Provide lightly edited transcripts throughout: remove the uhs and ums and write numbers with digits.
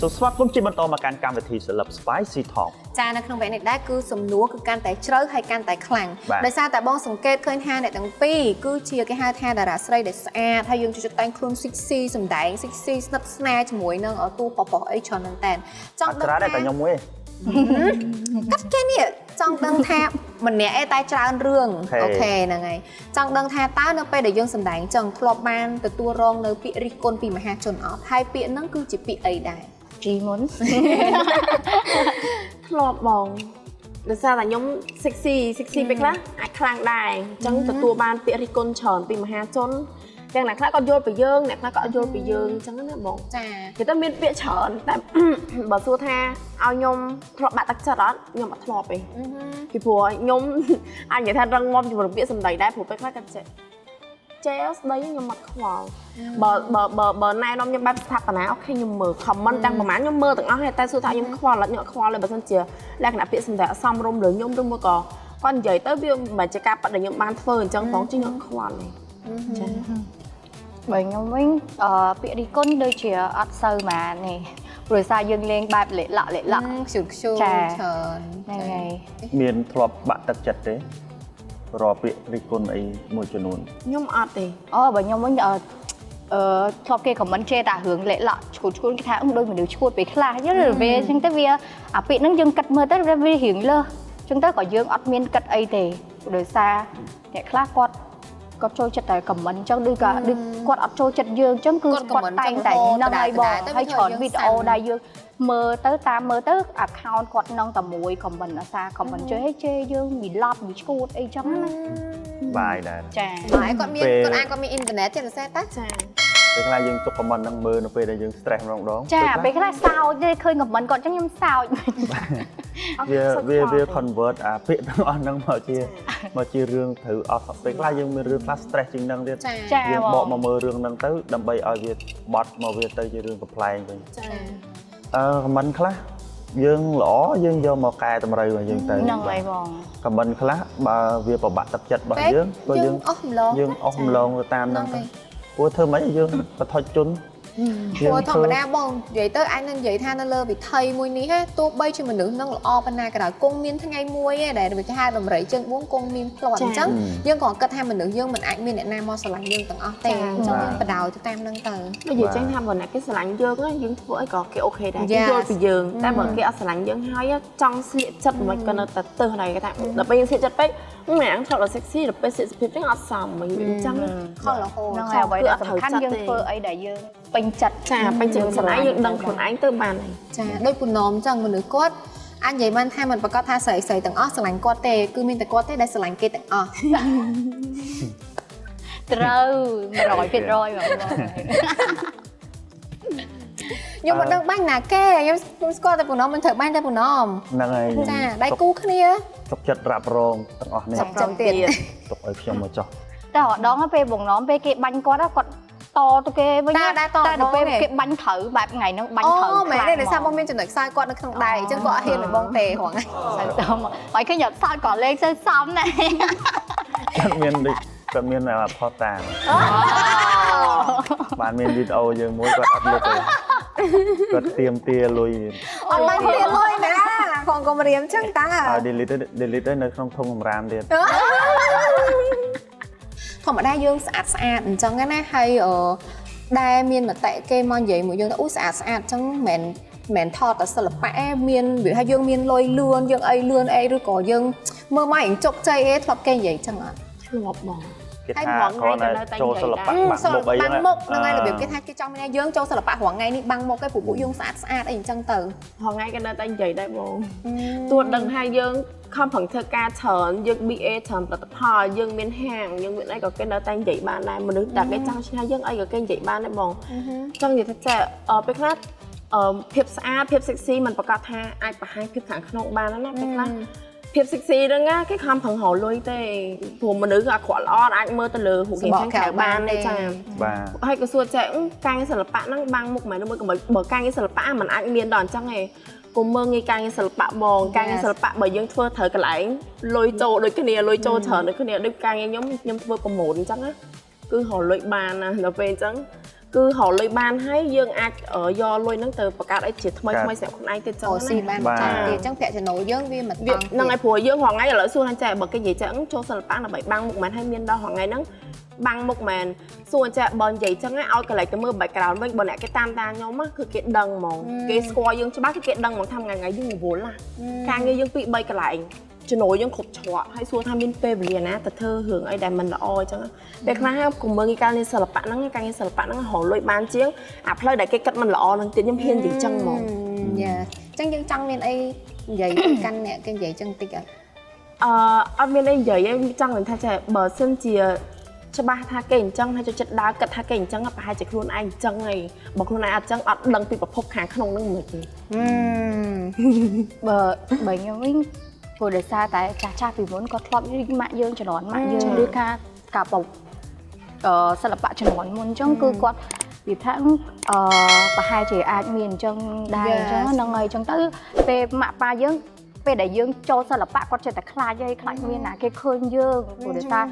សូមស្វាគមន៍ជាបន្តមកកាន់កម្មវិធីសិល្បៈ Spicy Talk ចានៅក្នុងវគ្គនេះដែរគឺសំណួរគឺកាន់តែជ្រៅហើយកាន់តែខ្លាំងដោយសារតែបងសង្កេតឃើញថាអ្នកទាំងពីរគឺជាគេហៅថាតារាស្រីដែលស្អាតហើយយើងជួយតែងខ្លួន sexy សម្ដែង sexy ស្និទ្ធស្នាលជាមួយនឹងតួប៉ប៉អីច្រើនមែនតើចង់ដឹងថាតែខ្ញុំមួយកាត់គេនេះចង់ដឹងថាម្នាក់ឯតែច្រើនរឿងអូខេហ្នឹងហើយចង់ដឹងថាតើនៅពេលដែលយើងសម្ដែងចឹងធ្លាប់បានទទួលរងនៅពាក្យរិះគន់ពីមហាជនអត់ហើយពាក្យហ្នឹងគឺជាពាក្យអីដែរជីមុនធ្លាប់បងដោយសារតែខ្ញុំ sexy ពេលខ្លះអាចខ្លាំងដែរអញ្ចឹងទទួលបានពាក្យរិះគន់ច្រើនពីមហាជនទាំងអ្នកខ្លះក៏យល់ពីយើងអ្នកខ្លះក៏អត់យល់ពីយើងអញ្ចឹងណាបងចាគេទៅមានពាក្យច្រើនតែបើសួរថាឲ្យខ្ញុំធ្លាប់បាក់ទឹកចិត្តអត់ខ្ញុំអត់ធ្លាប់ទេពីព្រោះខ្ញុំអាចនិយាយថារឹងមាំជាមួយពាក្យសម្ដីដែរព្រោះពេលខ្លះក៏ចេះស្ដីខ្ញុំអត់ខ្វល់បើណែនាំខ្ញុំបែបស្ថាបនាអូខេខ្ញុំមើល comment ទាំងប្រហែលខ្ញុំមើលទាំងអស់ហើយតែសួរថាខ្ញុំខ្វល់អត់ខ្ញុំអត់ខ្វល់ទេបើមិនជាលក្ខណៈពាក្យសម្ដីអសមរម្យលើខ្ញុំឬមួយក៏គាត់និយាយទៅវាមិនមែនជាការប៉ັດដែលខ្ញុំបានធ្វើអញ្ចឹងផងខ្ញុំអត់ខ្វល់ទេចាបើខ្ញុំវិញពាក្យរិះគន់ដូចជាអត់សូវម៉ានទេព្រោះសារយើងលេងបែបលេខលក់ខ្ជូតច្រើនហ្នឹងហើយមានធ្លាប់បាក់ទឹកចិត្តទេរកពាក្យរិះគន់អីមួយចំនួនខ្ញុំអត់ទេបើខ្ញុំវិញធ្លាប់គេ comment ជេរតែរឿងលេខលក់ឈួតគេថាដូចមនុស្សឈួតពេលខ្លះយើងវាអញ្ចឹងទៅវាអាពាក្យហ្នឹងយើងគិតមើលទៅវារៀងលើសអញ្ចឹងទៅក៏យើងអត់មានគិតអីទេដោយសារអ្នកខ្លះគាត់ចូលចិត្តតែ comment អញ្ចឹងដូចគាត់អត់ចូលចិត្តយើងអញ្ចឹងគឺគាត់តែងតែហ្នឹងហើយបងហើយច្រើនវីដេអូដែលយើងមើលទៅតាមមើលទៅ account គាត់នឹងតែមួយ comment អាសា comment ជេរយើងមីឡប់មីឈួតអីចឹងណាបាយដែរចាបាយគាត់មានគាត់អាចគាត់មានអ៊ីនធឺណិតចេះតែតាចាពេលខ្លះយើងចុច comment ហ្នឹងមើលនៅពេលដែលយើង stress ម្ដងចាពេលខ្លះសោចទេឃើញ comment គាត់អញ្ចឹងខ្ញុំសោចវា convert អាពាក្យទាំងអស់ហ្នឹងមកជារឿងត្រូវអស់ពេលខ្លះយើងមានរឿងខ្លះ stress ជាងហ្នឹងទៀតយើងបកមកមើលរឿងហ្នឹងទៅដើម្បីឲ្យវាបត់មកវាទៅជារឿងកំ pl ែងវិញចាcomment ខ្លះយើងល្អយើងយកមកកែតម្រូវឲ្យយើងទៅហ្នឹងហើយបង comment ខ្លះបើវាប្របាក់ទឹកចិត្តរបស់យើងក៏យើងអស់ម្លងទៅតាមហ្នឹងទៅព្រោះធ្វើម៉េចយើងបថុជជន់ព្រោះធម្មតាបងនិយាយទៅអាចនឹងនិយាយថានៅលើវិថីមួយនេះទោះបីជាមនុស្សនឹងល្អប៉ុណ្ណាក៏ដោយគង់មានថ្ងៃមួយឯដែលវាគេហៅដំរីជើង4គង់មានផ្លាត់អញ្ចឹងយើងក៏គិតថាមនុស្សយើងមិនអាចមានអ្នកណាមកស្រឡាញ់យើងទាំងអស់ទេអញ្ចឹងយើងបដោតទៅតាមហ្នឹងទៅនិយាយចឹងថាបើអ្នកគេស្រឡាញ់យើងយើងធ្វើអីក៏គេអូខេដែរគេយល់ពីយើងតែបើគេអត់ស្រឡាញ់យើងហើយចង់ស្លៀកចិត្តមិនក៏នៅតែទៅហើយគេថាដល់ពេលយើងស្លៀកចិត្តពេកម្យ៉ាងថតដល់ sexy ដល់ពេលស្លៀកភាពហ្នឹងអត់សមអញ្ចឹងខលរហូតហ្នឹងហើយអ្វីដែលសំខាន់យើងធ្វើអីដែលយើងពេញចិត្តចាពេញចិត្តខ្លួនឯងយើងដឹងខ្លួនឯងទៅបានហើយចាដូចពូណមអញ្ចឹងមនុស្សគាត់អាចនិយាយបានថាមិនប្រកាសថាស្រីទាំងអស់ស្រឡាញ់គាត់ទេគឺមានតែគាត់ទេដែលស្រឡាញ់គេទាំងអស់ត្រូវ 100%បងខ្ញុំមិនដឹងបាញ់ណាគេខ្ញុំស្គាល់តែពូណមមិនត្រូវបាញ់តែពូណមហ្នឹងហើយចាដៃគូគ្នាទុកចិត្តរ៉ាប់រងទាំងអស់នេះចាំទៀតទុកឲ្យខ្ញុំមកចោះតែម្ដងពេលបងណមពេលគេបាញ់គាត់គាត់តទៅគេវិញតែដល់ពេលគេបាញ់ត្រូវបែបថ្ងៃហ្នឹងបាញ់ត្រូវមែនទេដោយសារបងមានចំណុចខ្សោយគាត់នៅក្នុងដៃអញ្ចឹងគាត់អត់ហ៊ានឲ្យបងទេរងហ្នឹងសើតមកហើយឃើញអត់សើចក៏លេងសើសំណាស់គាត់មានផតតាមបានមានវីដេអូយើងមួយគាត់អត់លុបទេគាត់ទៀមទាលុយអត់បានទាលុយណាផងកុំរៀមអញ្ចឹងតាឲ្យ delete ទៅនៅក្នុងធុងសម្រាមទៀតធម្មតាយើងស្អាតអញ្ចឹងណាហើយដែលមានមតិគេមកនិយាយមួយយើងថាអូស្អាតអញ្ចឹងមិនថតតែសិល្បៈមានវាថាយើងមានលុយលឿនយើងអីលឿនអីឬក៏យើងមើលមករៀងជោគជ័យធ្លាប់គេនិយាយអញ្ចឹងអត់ធ្លាប់បងគេថាគាត់ចូលសិល្បៈបាំងមុខអីហ្នឹងបាំងមុខហ្នឹងហើយរបៀបគេថាគេចង់មានយើងចូលសិល្បៈរងថ្ងៃនេះបាំងមុខឯងពួកយើងស្អាតអីអញ្ចឹងទៅរងថ្ងៃគេនៅតែនិយាយដែរបងទោះដឹងថាយើងខំប្រឹងធ្វើការច្រើនយើង BA ច្រើនផលិតផលយើងមានហាងយើងមានអីក៏គេនៅតែនិយាយបានដែរមនុស្សតែគេចង់ឆ្ងាយយើងអីក៏គេនិយាយបានដែរបងចង់និយាយថាចាពេលខ្លះភាពស្អាតភាព sexy มันប្រកាសថាអាចបង្ហាញភាពខាងក្នុងបានណាពេលខ្លះភាព sexy ហ្នឹងគេខំប្រឹងរកលុយទេព្រោះមនុស្សក៏អាក្រក់ល្អអាចមើលទៅលើរូបរាងខាងក្រៅបានទេចាបាទហើយក៏សួរចាការងារសិល្បៈហ្នឹងបាំងមុខមែនឬមួយក៏បើការងារសិល្បៈมันអាចមានដល់អញ្ចឹងឯងគុំមើងងាយការងារសិល្បៈបងការងារសិល្បៈបើយើងធ្វើត្រូវកន្លែងលុយចូលដូចគ្នាលុយចូលច្រើនដូចគ្នាដូចការងារខ្ញុំធ្វើប្រម៉ូទអញ្ចឹងណាគឺរកលុយបានណាដល់ពេលអញ្ចឹង គឺរលុយបានហើយយើងអាចយកលុយហ្នឹងទៅបង្កើតអីជាថ្មីថ្មីសម្រាប់ខ្លួនឯងទៀតចឹង អូស៊ីបានចាំទៀតចឹងប្រាក់ចំណូលយើងវាមិនតង់ ហ្នឹងហើយព្រោះយើងរងថ្ងៃឥឡូវសួរថាចេះបើគេនិយាយចឹងចូលសិល្បៈដើម្បីបាំងមុខមិនហើយមានដល់រងថ្ងៃហ្នឹងបាំងមុខមែនសួរចេះបើនិយាយចឹងឲ្យកន្លែងទៅមើល background វិញបើអ្នកគេតាមតាខ្ញុំគឺគេដឹងហ្មងគេស្គាល់យើងច្បាស់គឺគេដឹងហ្មងថាថ្ងៃយើងរវល់ណាការងារយើងពី3កន្លែងចំណូលយើងគ្រប់ច្រកហើយសួរថាមានពេលវេលាណាទៅធ្វើរឿងអីដែលមិនល្អអញ្ចឹងពេលខ្លះកុំមើលការងារសិល្បៈហ្នឹងការងារសិល្បៈហ្នឹងរលួយបានជាងអាផ្លូវដែលគេគិតមិនល្អហ្នឹងទៀតខ្ញុំហ៊ាននិយាយចឹងហ្មងយ៉ាចឹងយើងចង់មានអីនិយាយកាន់អ្នកគេនិយាយចឹងតិចអត់មានអីនិយាយឯងចង់និយាយថាចេះបើសិនជាច្បាស់ថាគេអញ្ចឹងហើយចូលចិត្តដើរគិតថាគេអញ្ចឹងប្រហែលជាខ្លួនឯងអញ្ចឹងឯងបើខ្លួនឯងអត់អញ្ចឹងអត់ដឹងពីប្រភពខាងក្នុងហ្នឹងមិនទេបើខ្ញុំវិញព្រោះដោយសារតែចាស់ពីមុនគាត់ធ្លាប់រៀនម៉ាក់យើងជំនាន់ម៉ាក់យើងឬការបោកសិល្បៈជំនាន់មុនអញ្ចឹងគឺគាត់វាថាប្រហែលជាអាចមានអញ្ចឹងដែរអញ្ចឹងហ្នឹងហើយអញ្ចឹងទៅពេលម៉ាក់ប៉ាយើងពេលដែលយើងចូលសិល្បៈគាត់ចិត្តតែខ្លាចហើយខ្លាចមានណាគេឃើញយើងព្រោះដោយសារ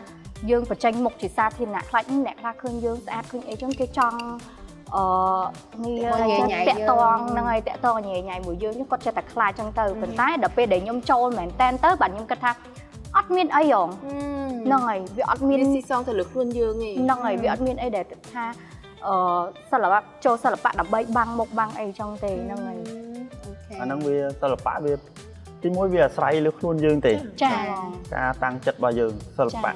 យើងបញ្ចេញមុខជាសាធារណៈខ្លាចអ្នកខ្លះឃើញយើងស្អាតឃើញអីចឹងគេចង់នេះតាក់តងហ្នឹងហើយតាក់តងញ៉ៃញ៉ៃមួយយើងគាត់ចិត្តតែខ្លាចចឹងទៅប៉ុន្តែដល់ពេលដែលខ្ញុំចូលមែនតែនទៅបាទខ្ញុំគិតថាអត់មានអីហងហ្នឹងហើយវាអត់មានស៊ីសងទៅលើខ្លួនយើងទេហ្នឹងហើយវាអត់មានអីដែលថាសិល្បៈចូលសិល្បៈដើម្បីបាំងមុខបាំងអីចឹងទេហ្នឹងហើយអាហ្នឹងវាសិល្បៈវាទីមួយវាអាស្រ័យលើខ្លួនយើងទេចាការតាំងចិត្តរបស់យើងសិល្បៈ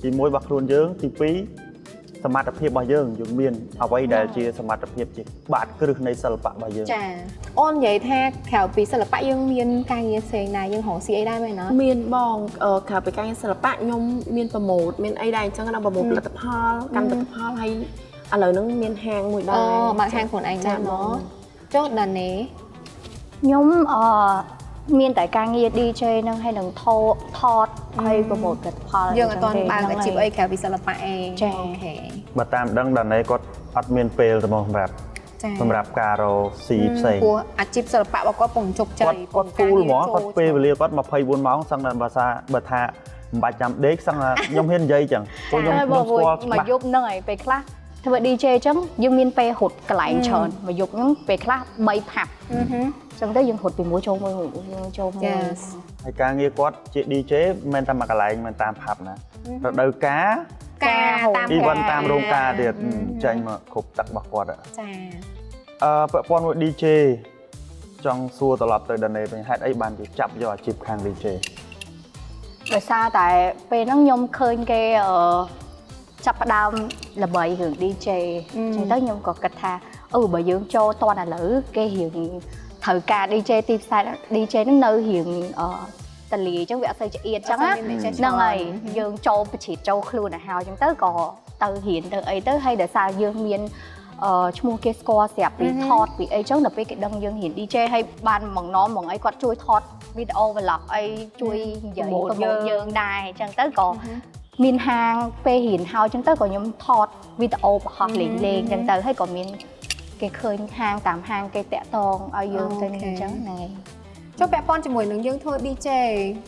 ទីមួយរបស់ខ្លួនយើងទី2សមត្ថភាពរបស់យើងមានអ្វីដែលជាសមត្ថភាពជាបាតគ្រឹះនៃសិល្បៈរបស់យើងចាអូននិយាយថាក្រៅពីសិល្បៈយើងមានការងារផ្សេងដែរយើងរកស៊ីអីដែរមែនណាមានបងក្រៅពីការងារសិល្បៈខ្ញុំមានប្រម៉ូទមានអីដែរអញ្ចឹងដល់ប្រម៉ូទផលិតផលកម្មផលិតផលហើយឥឡូវហ្នឹងមានហាងមួយដែរបើកហាងខ្លួនឯងដែរមកចុះដល់នេះខ្ញុំមានតែការងារ DJ ហ្នឹងហើយនឹងថតហើយប្រម៉ូទផលិតផលយើងអត់ទាន់បើកអាជីពអីក្រៅពីសិល្បៈអីអូខេបើតាមដឹងដល់នេះគាត់អត់មានពេលទេមកសម្រាប់ការរកស៊ីផ្សេងព្រោះអាជីពសិល្បៈរបស់គាត់ពងជោគជ័យគាត់គូលហ្មងគាត់ពេលវេលាគាត់24ម៉ោងសឹងតែបើថាមិនបាច់ចាំដេកសឹងថាខ្ញុំហ៊ាននិយាយចឹងព្រោះខ្ញុំស្គាល់មួយយប់ហ្នឹងហើយពេលខ្លះធ្វើ DJ អញ្ចឹងយើងមានពេលរត់កន្លែងច្រើនមួយយប់ហ្នឹងពេលខ្លះ3ផាប់ចឹងទៅយើងរត់ពីមួយចូលមួយចូលមួយហើយការងារគាត់ជា DJ មិនតែមកកន្លែងមិនតាមផាប់ណារដូវកាលតាម event តាមរោងការទៀតចេញមកគ្រប់ទឹករបស់គាត់ចាពាក់ព័ន្ធមួយ DJ ចង់សួរត្រឡប់ទៅដល់នេះវិញហេតុអីបានជាចាប់យកអាជីពខាង DJ ដោយសារតែពេលហ្នឹងខ្ញុំឃើញគេចាប់ផ្ដើមល្បីរឿង DJ អញ្ចឹងទៅខ្ញុំក៏គិតថាបើយើងចូលតន់ឥឡូវគេរៀងត្រូវការ DJ ទីផ្សារ DJ ហ្នឹងនៅរៀងតលីអញ្ចឹងវាអត់សូវឆ្អៀតអញ្ចឹងហ្នឹងហើយយើងចូលបច្ចេកចូលខ្លួនទៅហើយអញ្ចឹងទៅក៏ទៅរៀនទៅអីទៅហើយដោយសារយើងមានឈ្មោះគេស្គាល់ស្រាប់ពីថតពីអីចឹងដល់ពេលគេដឹងយើងរៀន DJ ហើយបានមកណមកអីគាត់ជួយថតវីដេអូ vlog អីជួយនិយាយប្រម៉ូទយើងដែរអញ្ចឹងទៅក៏មានហាងពេលរៀនហើយអញ្ចឹងទៅក៏ខ្ញុំថតវីដេអូបង្ហោះលេងអញ្ចឹងទៅហើយក៏មានគេឃើញហាងតាមហាងគេតាក់តងឲ្យយើងទៅអញ្ចឹងហ្នឹងហើយចុះពាក់ព័ន្ធជាមួយនឹងយើងធ្វើ DJ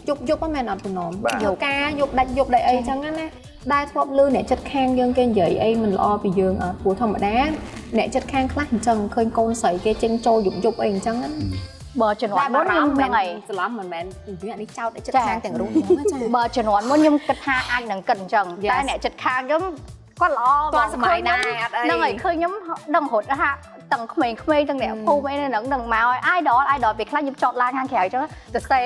យប់ហ្នឹងមែនអត់បំណងយកការយកដាច់យប់ដាច់អីអញ្ចឹងណាដែលធ្លាប់លឺអ្នកចិត្តខាងយើងគេនិយាយអីមិនល្អពីយើងអត់ព្រោះធម្មតាអ្នកចិត្តខាងខ្លះអញ្ចឹងឃើញកូនស្រីគេចេញចូលយប់អីអញ្ចឹងណាបើជំនាន់មុនខ្ញុំហ្នឹងហើយច្រឡំមិនមែនវានេះចោតឲ្យចិត្តខាងទាំងរូបហ្នឹងចាបើជំនាន់មុនខ្ញុំគិតថាអាចនឹងគិតអញ្ចឹងតែអ្នកចិត្តខាងខ្ញុំគាត់ល្អគាត់សម័យដែរអត់អីហ្នឹងហើយឃើញខ្ញុំដឹងរត់ថាទាំងក្មេងៗទាំងអ្នកភូមិអីហ្នឹងនឹងមកឲ្យ idol ពេលខ្លះខ្ញុំចតឡើងខាងក្រៅអញ្ចឹងទៅសេ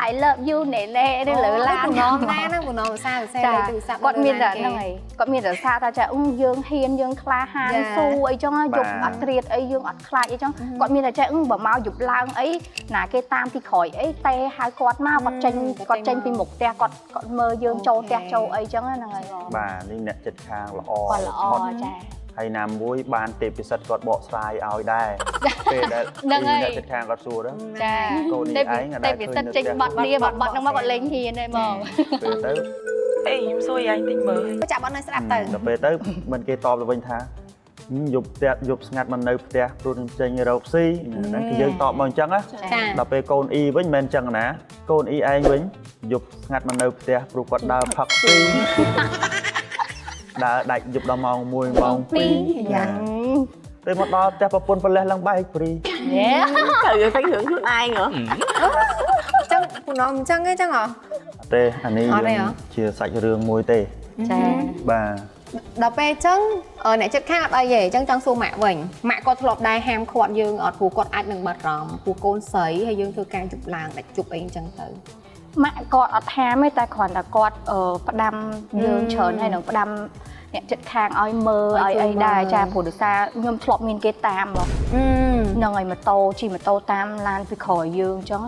I love you ណែនៅលើឡានណាហ្នឹងបំណងសារលេខទូរស័ព្ទគាត់មានតែហ្នឹងហើយគាត់មានតែសារថាចាយើងហ៊ានយើងក្លាហានស៊ូអីចឹងយប់អត់ត្រៀតអីយើងអត់ខ្លាចអីចឹងគាត់មានតែចាបើមកយប់ឡើងអីណាគេតាមពីក្រោយអីតែហៅគាត់មកគាត់ចេញពីមុខផ្ទះគាត់មើលយើងចូលផ្ទះចូលអីចឹងហ្នឹងហើយបាទនេះអ្នកចិត្តខាងល្អគាត់ល្អចាហើយណាមួយបានទេពពិសិដ្ឋគាត់បកស្រាយឲ្យដែរពេលដែលអ្នកចិត្តខាងគាត់សួរទៅចាកូននេះឯងទេពពិសិដ្ឋចេញបាត់នេះបាត់ហ្នឹងមកគាត់លេងហ៊ានទេហ្មងពេលទៅអេខ្ញុំសួរឯងតិចមើលចាប់បាត់នៅស្ដាប់ទៅដល់ពេលទៅមិនគេតបទៅវិញថាយប់ផ្ទះយប់ស្ងាត់មិននៅផ្ទះព្រោះនឹងចេញរកស៊ីហ្នឹងគឺយើងតបមកអញ្ចឹងណាដល់ពេលកូនអ៊ីវិញមិនមែនអញ្ចឹងណាកូនអ៊ីឯងវិញយប់ស្ងាត់មិននៅផ្ទះព្រោះគាត់ដើរផឹកស៊ី đã đạch dục đào mong mùi mong pi dạ đây một đó cha bapun phần lẽ lăng bay pri Trời thấy hưởngខ្លួនai nữa chẳng phụ nó chẳng ấy chẳng hả tê anh ấy đây hả chia sạch rương mùi tê bà đọc pe chẳng ở nãy chất khác ở về chẳng chẳng xu mạ mình mạ có lọp đai ham khoan dương ở phù con ai đừng bật ròm phù côn sấy hay dương thư ca chụp làng để chụp ấy chẳng tử ម៉ាក់គាត់អត់ថាទេតែគ្រាន់តែគាត់ផ្ដាំយើងច្រើនហើយនឹងផ្ដាំអ្នកចិត្តខាងឲ្យមើលឲ្យអីដែរចាព្រោះដោយសារខ្ញុំធ្លាប់មានគេតាមមកហ្នឹងហើយម៉ូតូជិះម៉ូតូតាមឡានពីក្រោយយើងអញ្ចឹង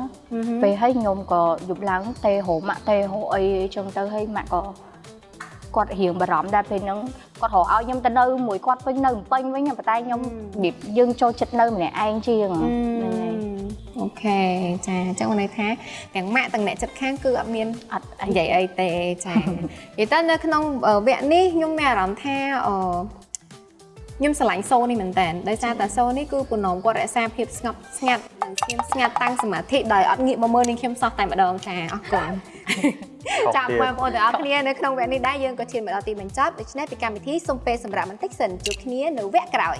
ពេលហើយខ្ញុំក៏យប់ឡើងទេរោម៉ាក់ទេរោអីអញ្ចឹងទៅហើយម៉ាក់ក៏គាត់រៀងបារម្ភដែរពេលហ្នឹងគាត់រកឲ្យខ្ញុំទៅនៅមួយគាត់វិញនៅពេញវិញប៉ុន្តែខ្ញុំរបៀបយើងចូលចិត្តនៅម្នាក់ឯងជាងហ្នឹងហើយ អូខេចាអញ្ចឹងនេះថាទាំងម៉ាក់ទាំងអ្នកចិត្តខាងគឺអត់មានអត់និយាយអីទេចានិយាយទៅនៅក្នុងវគ្គនេះខ្ញុំមានអារម្មណ៍ថាខ្ញុំស្រឡាញ់សូនេះមែនតើដោយសារតែសូនេះគឺពនំគាត់រក្សាភាពស្ងប់ស្ងាត់និងស្ងៀមស្ងាត់តាំងសមាធិដោយអត់ងាកមកមើលនឹងខ្ញុំសោះតែម្ដងចាអរគុណចាំបងប្អូនទាំងអស់គ្នានៅក្នុងវគ្គនេះដែរយើងក៏ឈានមកដល់ទីបញ្ចប់ដូច្នេះពីកម្មវិធីសូមពេលសម្រាប់បន្តិចសិនជួបគ្នានៅវគ្គក្រោយ